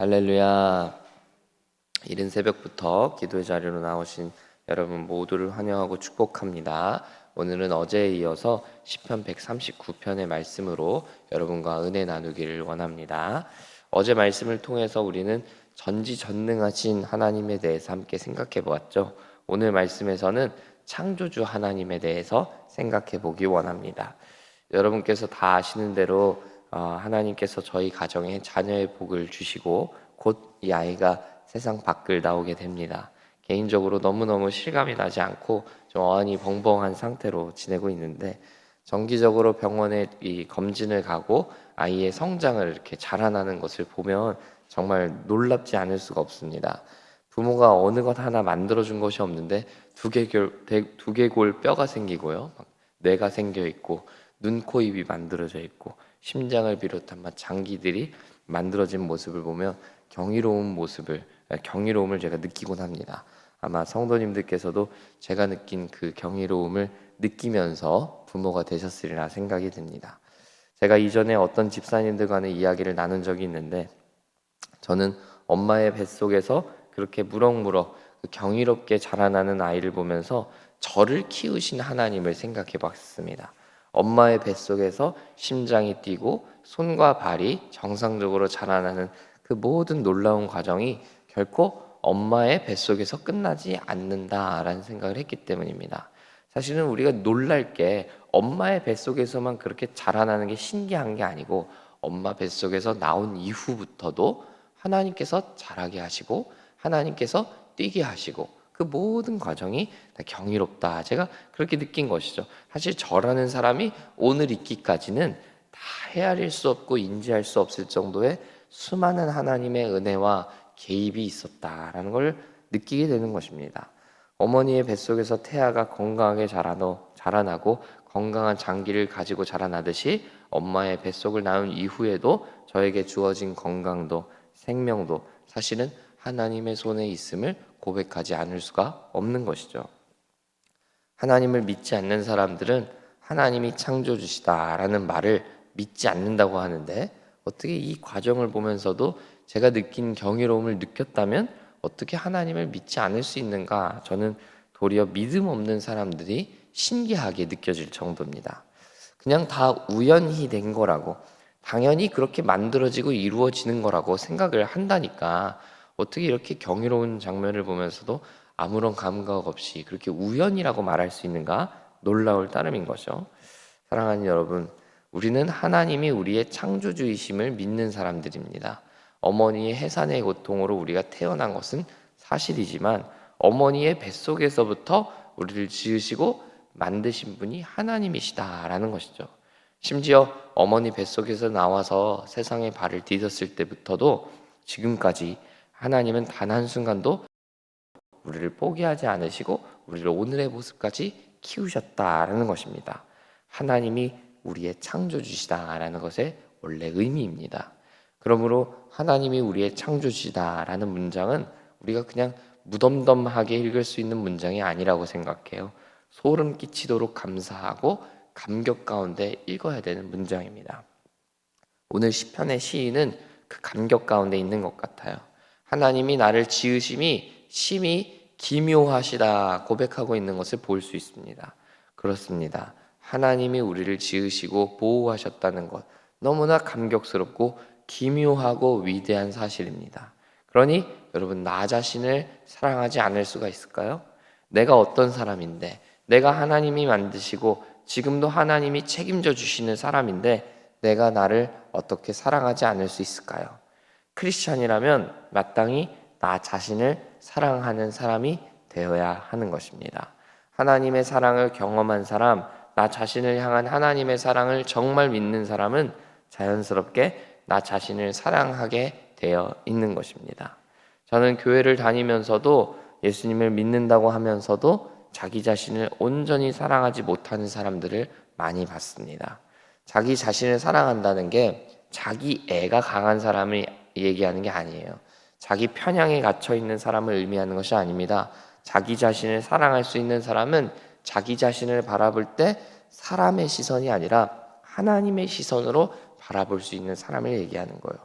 할렐루야. 이른 새벽부터 기도의 자리로 나오신 여러분 모두를 환영하고 축복합니다. 오늘은 어제에 이어서 시편 139편의 말씀으로 여러분과 은혜 나누기를 원합니다. 어제 말씀을 통해서 우리는 전지전능하신 하나님에 대해서 함께 생각해 보았죠. 오늘 말씀에서는 창조주 하나님에 대해서 생각해 보기 원합니다. 여러분께서 다 아시는 대로 하나님께서 저희 가정에 자녀의 복을 주시고 곧 이 아이가 세상 밖을 나오게 됩니다. 개인적으로 너무너무 실감이 나지 않고 좀 어안이 벙벙한 상태로 지내고 있는데, 정기적으로 병원에 이 검진을 가고 아이의 성장을 이렇게 자라나는 것을 보면 정말 놀랍지 않을 수가 없습니다. 부모가 어느 것 하나 만들어준 것이 없는데 두개골 뼈가 생기고요, 뇌가 생겨 있고 눈, 코, 입이 만들어져 있고 심장을 비롯한 장기들이 만들어진 모습을 보면 경이로움을 제가 느끼곤 합니다. 아마 성도님들께서도 제가 느낀 그 경이로움을 느끼면서 부모가 되셨으리라 생각이 듭니다. 제가 이전에 어떤 집사님들과는 이야기를 나눈 적이 있는데, 저는 엄마의 뱃속에서 그렇게 무럭무럭 경이롭게 자라나는 아이를 보면서 저를 키우신 하나님을 생각해 봤습니다. 엄마의 뱃속에서 심장이 뛰고 손과 발이 정상적으로 자라나는 그 모든 놀라운 과정이 결코 엄마의 뱃속에서 끝나지 않는다라는 생각을 했기 때문입니다. 사실은 우리가 놀랄 게 엄마의 뱃속에서만 그렇게 자라나는 게 신기한 게 아니고, 엄마 뱃속에서 나온 이후부터도 하나님께서 자라게 하시고 하나님께서 뛰게 하시고 그 모든 과정이 다 경이롭다, 제가 그렇게 느낀 것이죠. 사실 저라는 사람이 오늘 있기까지는 다 헤아릴 수 없고 인지할 수 없을 정도의 수많은 하나님의 은혜와 개입이 있었다라는 걸 느끼게 되는 것입니다. 어머니의 뱃속에서 태아가 건강하게 자라나고 건강한 장기를 가지고 자라나듯이, 엄마의 뱃속을 낳은 이후에도 저에게 주어진 건강도 생명도 사실은 하나님의 손에 있음을 고백하지 않을 수가 없는 것이죠. 하나님을 믿지 않는 사람들은 하나님이 창조주시다라는 말을 믿지 않는다고 하는데, 어떻게 이 과정을 보면서도 제가 느낀 경이로움을 느꼈다면 어떻게 하나님을 믿지 않을 수 있는가? 저는 도리어 믿음 없는 사람들이 신기하게 느껴질 정도입니다. 그냥 다 우연히 된 거라고, 당연히 그렇게 만들어지고 이루어지는 거라고 생각을 한다니까, 어떻게 이렇게 경이로운 장면을 보면서도 아무런 감각 없이 그렇게 우연이라고 말할 수 있는가? 놀라울 따름인 거죠. 사랑하는 여러분, 우리는 하나님이 우리의 창조주이심을 믿는 사람들입니다. 어머니의 해산의 고통으로 우리가 태어난 것은 사실이지만, 어머니의 뱃속에서부터 우리를 지으시고 만드신 분이 하나님이시다라는 것이죠. 심지어 어머니 뱃속에서 나와서 세상에 발을 디뎠을 때부터도 지금까지 하나님은 단 한순간도 우리를 포기하지 않으시고 우리를 오늘의 모습까지 키우셨다라는 것입니다. 하나님이 우리의 창조주시다라는 것의 원래 의미입니다. 그러므로 하나님이 우리의 창조주시다라는 문장은 우리가 그냥 무덤덤하게 읽을 수 있는 문장이 아니라고 생각해요. 소름 끼치도록 감사하고 감격 가운데 읽어야 되는 문장입니다. 오늘 시편의 시인은 그 감격 가운데 있는 것 같아요. 하나님이 나를 지으심이 심히 기묘하시다 고백하고 있는 것을 볼 수 있습니다. 그렇습니다. 하나님이 우리를 지으시고 보호하셨다는 것, 너무나 감격스럽고 기묘하고 위대한 사실입니다. 그러니 여러분, 나 자신을 사랑하지 않을 수가 있을까요? 내가 어떤 사람인데, 내가 하나님이 만드시고 지금도 하나님이 책임져 주시는 사람인데, 내가 나를 어떻게 사랑하지 않을 수 있을까요? 크리스찬이라면 마땅히 나 자신을 사랑하는 사람이 되어야 하는 것입니다. 하나님의 사랑을 경험한 사람, 나 자신을 향한 하나님의 사랑을 정말 믿는 사람은 자연스럽게 나 자신을 사랑하게 되어 있는 것입니다. 저는 교회를 다니면서도 예수님을 믿는다고 하면서도 자기 자신을 온전히 사랑하지 못하는 사람들을 많이 봤습니다. 자기 자신을 사랑한다는 게 자기 애가 강한 사람을 얘기하는 게 아니에요. 자기 편향에 갇혀 있는 사람을 의미하는 것이 아닙니다. 자기 자신을 사랑할 수 있는 사람은 자기 자신을 바라볼 때 사람의 시선이 아니라 하나님의 시선으로 바라볼 수 있는 사람을 얘기하는 거예요.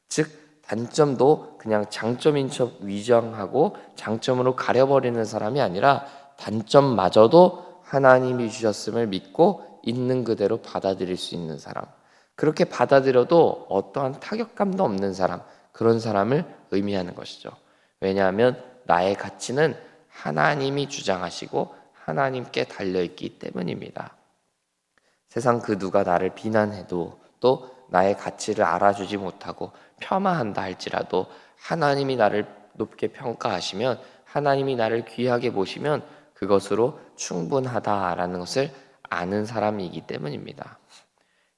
즉, 단점도 그냥 장점인 척 위장하고 장점으로 가려버리는 사람이 아니라 단점마저도 하나님이 주셨음을 믿고 있는 그대로 받아들일 수 있는 사람, 그렇게 받아들여도 어떠한 타격감도 없는 사람, 그런 사람을 의미하는 것이죠. 왜냐하면 나의 가치는 하나님이 주장하시고 하나님께 달려있기 때문입니다. 세상 그 누가 나를 비난해도 또 나의 가치를 알아주지 못하고 폄하한다 할지라도 하나님이 나를 높게 평가하시면, 하나님이 나를 귀하게 보시면 그것으로 충분하다라는 것을 아는 사람이기 때문입니다.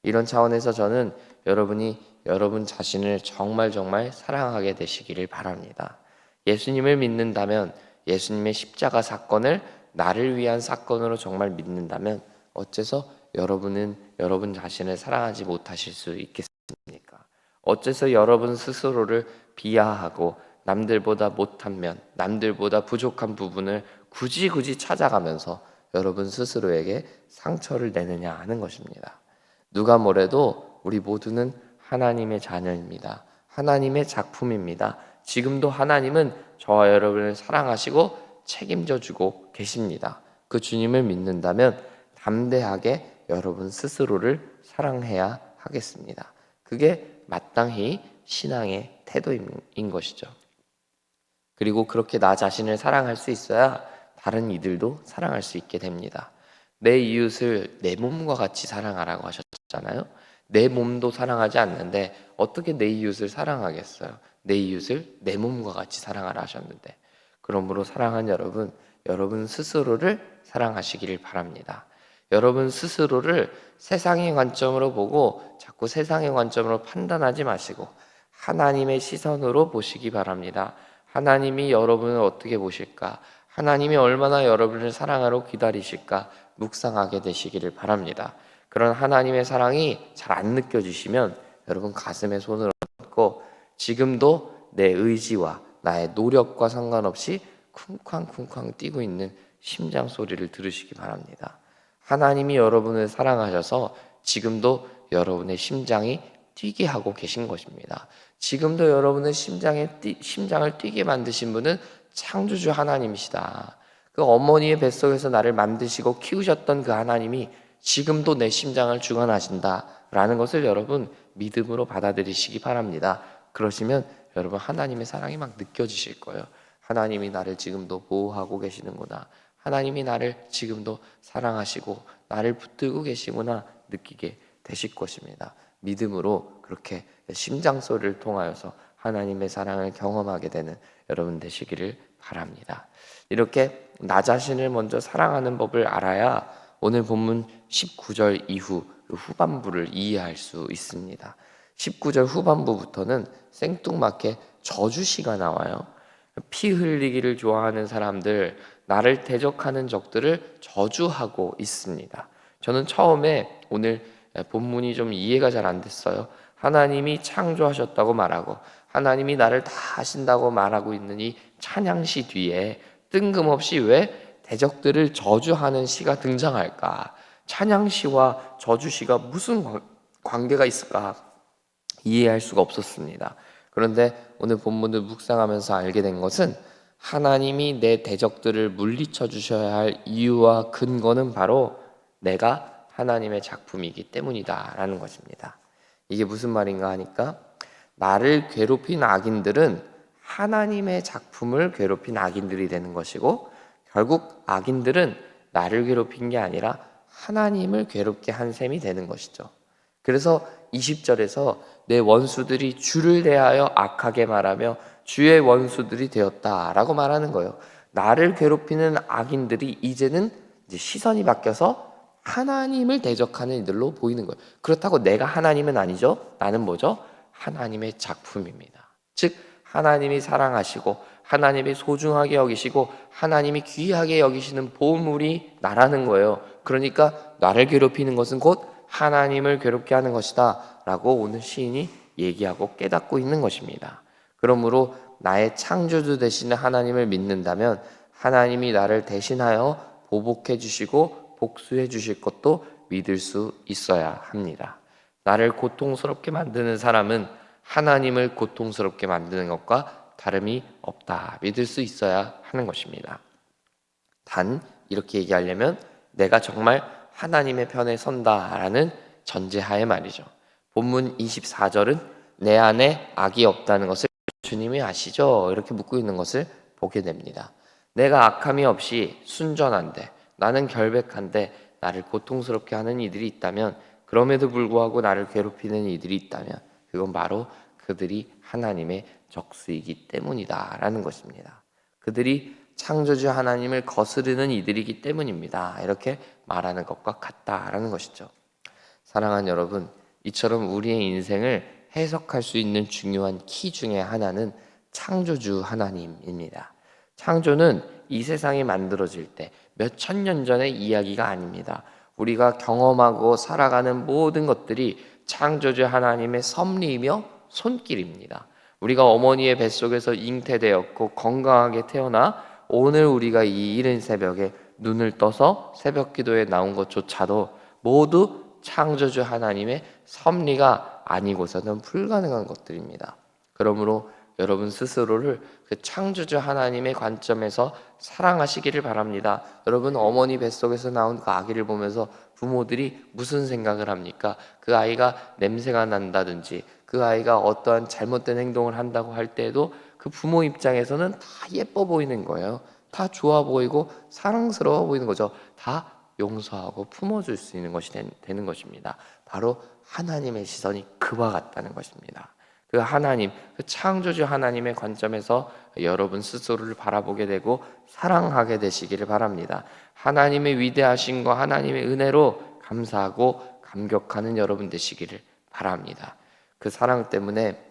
이런 차원에서 저는 여러분이 여러분 자신을 정말 사랑하게 되시기를 바랍니다. 예수님을 믿는다면, 예수님의 십자가 사건을 나를 위한 사건으로 정말 믿는다면 어째서 여러분은 여러분 자신을 사랑하지 못하실 수 있겠습니까? 어째서 여러분 스스로를 비하하고 남들보다 못한 면, 남들보다 부족한 부분을 굳이 찾아가면서 여러분 스스로에게 상처를 내느냐 하는 것입니다. 누가 뭐래도 우리 모두는 하나님의 자녀입니다. 하나님의 작품입니다. 지금도 하나님은 저와 여러분을 사랑하시고 책임져 주고 계십니다. 그 주님을 믿는다면 담대하게 여러분 스스로를 사랑해야 하겠습니다. 그게 마땅히 신앙의 태도인 것이죠. 그리고 그렇게 나 자신을 사랑할 수 있어야 다른 이들도 사랑할 수 있게 됩니다. 내 이웃을 내 몸과 같이 사랑하라고 하셨잖아요. 내 몸도 사랑하지 않는데 어떻게 내 이웃을 사랑하겠어요? 내 이웃을 내 몸과 같이 사랑하라 하셨는데, 그러므로 사랑하는 여러분 스스로를 사랑하시기를 바랍니다. 여러분 스스로를 세상의 관점으로 보고 자꾸 세상의 관점으로 판단하지 마시고 하나님의 시선으로 보시기 바랍니다. 하나님이 여러분을 어떻게 보실까? 하나님이 얼마나 여러분을 사랑하러 기다리실까? 묵상하게 되시기를 바랍니다. 그런 하나님의 사랑이 잘 안 느껴지시면 여러분 가슴에 손을 얹고 지금도 내 의지와 나의 노력과 상관없이 쿵쾅쿵쾅 뛰고 있는 심장 소리를 들으시기 바랍니다. 하나님이 여러분을 사랑하셔서 지금도 여러분의 심장이 뛰게 하고 계신 것입니다. 지금도 여러분의 심장을 뛰게 만드신 분은 창조주 하나님이시다. 그 어머니의 뱃속에서 나를 만드시고 키우셨던 그 하나님이 지금도 내 심장을 주관하신다라는 것을 여러분 믿음으로 받아들이시기 바랍니다. 그러시면 여러분 하나님의 사랑이 막 느껴지실 거예요. 하나님이 나를 지금도 보호하고 계시는구나. 하나님이 나를 지금도 사랑하시고 나를 붙들고 계시구나 느끼게 되실 것입니다. 믿음으로 그렇게 심장 소리를 통하여서 하나님의 사랑을 경험하게 되는 여러분 되시기를 바랍니다. 이렇게 나 자신을 먼저 사랑하는 법을 알아야 오늘 본문 19절 이후 후반부를 이해할 수 있습니다. 19절 후반부부터는 생뚱맞게 저주시가 나와요. 피 흘리기를 좋아하는 사람들, 나를 대적하는 적들을 저주하고 있습니다. 저는 처음에 오늘 본문이 좀 이해가 잘 안 됐어요. 하나님이 창조하셨다고 말하고 하나님이 나를 다 하신다고 말하고 있는 이 찬양시 뒤에 뜬금없이 왜 대적들을 저주하는 시가 등장할까? 찬양시와 저주시가 무슨 관계가 있을까? 이해할 수가 없었습니다. 그런데 오늘 본문을 묵상하면서 알게 된 것은 하나님이 내 대적들을 물리쳐 주셔야 할 이유와 근거는 바로 내가 하나님의 작품이기 때문이다라는 것입니다. 이게 무슨 말인가 하니까 나를 괴롭힌 악인들은 하나님의 작품을 괴롭힌 악인들이 되는 것이고, 결국 악인들은 나를 괴롭힌 게 아니라 하나님을 괴롭게 한 셈이 되는 것이죠. 그래서 20절에서 내 원수들이 주를 대하여 악하게 말하며 주의 원수들이 되었다라고 말하는 거예요. 나를 괴롭히는 악인들이 이제는 이제 시선이 바뀌어서 하나님을 대적하는 이들로 보이는 거예요. 그렇다고 내가 하나님은 아니죠. 나는 뭐죠? 하나님의 작품입니다. 즉 하나님이 사랑하시고 하나님이 소중하게 여기시고 하나님이 귀하게 여기시는 보물이 나라는 거예요. 그러니까 나를 괴롭히는 것은 곧 하나님을 괴롭게 하는 것이다 라고 오늘 시인이 얘기하고 깨닫고 있는 것입니다. 그러므로 나의 창조주 되시는 하나님을 믿는다면 하나님이 나를 대신하여 보복해 주시고 복수해 주실 것도 믿을 수 있어야 합니다. 나를 고통스럽게 만드는 사람은 하나님을 고통스럽게 만드는 것과 다름이 없다 믿을 수 있어야 하는 것입니다. 단 이렇게 얘기하려면 내가 정말 하나님의 편에 선다라는 전제하에 말이죠. 본문 24절은 내 안에 악이 없다는 것을 주님이 아시죠? 이렇게 묻고 있는 것을 보게 됩니다. 내가 악함이 없이 순전한데, 나는 결백한데 나를 고통스럽게 하는 이들이 있다면, 그럼에도 불구하고 나를 괴롭히는 이들이 있다면 그건 바로 그들이 하나님의 적수이기 때문이다라는 것입니다. 그들이 창조주 하나님을 거스르는 이들이기 때문입니다. 이렇게 말하는 것과 같다라는 것이죠. 사랑하는 여러분, 이처럼 우리의 인생을 해석할 수 있는 중요한 키 중에 하나는 창조주 하나님입니다. 창조는 이 세상이 만들어질 때 몇 천년 전의 이야기가 아닙니다. 우리가 경험하고 살아가는 모든 것들이 창조주 하나님의 섭리이며 손길입니다. 우리가 어머니의 뱃속에서 잉태되었고 건강하게 태어나 오늘 우리가 이 이른 새벽에 눈을 떠서 새벽 기도에 나온 것조차도 모두 창조주 하나님의 섭리가 아니고서는 불가능한 것들입니다. 그러므로 여러분 스스로를 그 창조주 하나님의 관점에서 사랑하시기를 바랍니다. 여러분 어머니 뱃속에서 나온 그 아기를 보면서 부모들이 무슨 생각을 합니까? 그 아이가 냄새가 난다든지 그 아이가 어떠한 잘못된 행동을 한다고 할 때에도 그 부모 입장에서는 다 예뻐 보이는 거예요. 다 좋아 보이고 사랑스러워 보이는 거죠. 다 용서하고 품어줄 수 있는 것이 되는 것입니다. 바로 하나님의 시선이 그와 같다는 것입니다. 그 하나님, 그 창조주 하나님의 관점에서 여러분 스스로를 바라보게 되고 사랑하게 되시기를 바랍니다. 하나님의 위대하심과 하나님의 은혜로 감사하고 감격하는 여러분 되시기를 바랍니다. 그 사랑 때문에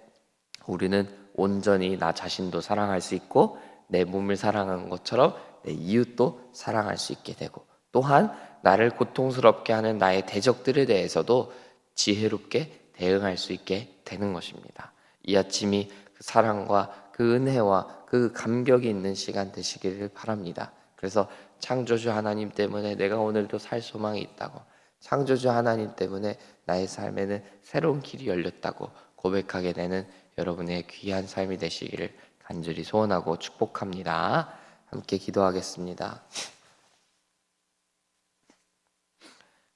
우리는 온전히 나 자신도 사랑할 수 있고 내 몸을 사랑하는 것처럼 내 이웃도 사랑할 수 있게 되고, 또한 나를 고통스럽게 하는 나의 대적들에 대해서도 지혜롭게 대응할 수 있게 되는 것입니다. 이 아침이 그 사랑과 그 은혜와 그 감격이 있는 시간 되시기를 바랍니다. 그래서 창조주 하나님 때문에 내가 오늘도 살 소망이 있다고, 창조주 하나님 때문에 나의 삶에는 새로운 길이 열렸다고 고백하게 되는 여러분의 귀한 삶이 되시기를 간절히 소원하고 축복합니다. 함께 기도하겠습니다.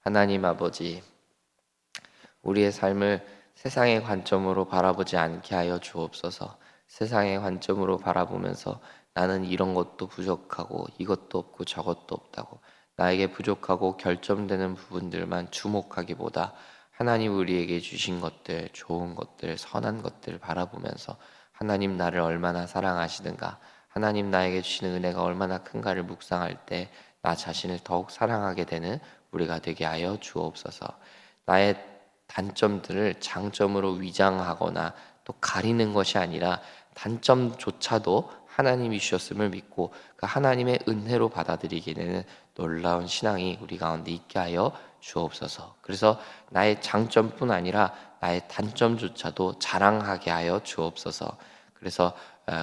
하나님 아버지, 우리의 삶을 세상의 관점으로 바라보지 않게 하여 주옵소서. 세상의 관점으로 바라보면서 나는 이런 것도 부족하고 이것도 없고 저것도 없다고 나에게 부족하고 결점되는 부분들만 주목하기보다 하나님 우리에게 주신 것들, 좋은 것들, 선한 것들 바라보면서 하나님 나를 얼마나 사랑하시는가, 하나님 나에게 주시는 은혜가 얼마나 큰가를 묵상할 때 나 자신을 더욱 사랑하게 되는 우리가 되게 하여 주옵소서. 나의 단점들을 장점으로 위장하거나 또 가리는 것이 아니라 단점조차도 하나님이 주셨음을 믿고 그 하나님의 은혜로 받아들이게 되는 놀라운 신앙이 우리 가운데 있게 하여 주옵소서. 그래서 나의 장점뿐 아니라 나의 단점조차도 자랑하게 하여 주옵소서. 그래서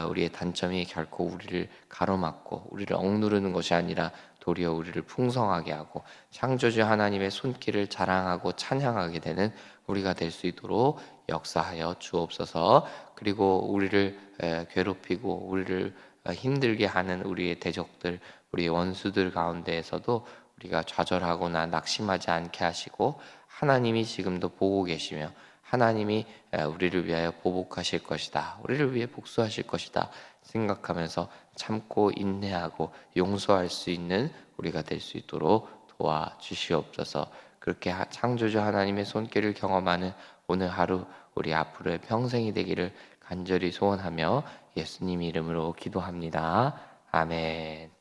우리의 단점이 결코 우리를 가로막고 우리를 억누르는 것이 아니라 도리어 우리를 풍성하게 하고 창조주 하나님의 손길을 자랑하고 찬양하게 되는 우리가 될 수 있도록 역사하여 주옵소서. 그리고 우리를 괴롭히고 우리를 힘들게 하는 우리의 대적들, 우리의 원수들 가운데에서도 우리가 좌절하거나 낙심하지 않게 하시고 하나님이 지금도 보고 계시며 하나님이 우리를 위하여 보복하실 것이다, 우리를 위해 복수하실 것이다 생각하면서 참고 인내하고 용서할 수 있는 우리가 될 수 있도록 도와주시옵소서. 그렇게 창조주 하나님의 손길을 경험하는 오늘 하루, 우리 앞으로의 평생이 되기를 간절히 소원하며 예수님 이름으로 기도합니다. 아멘.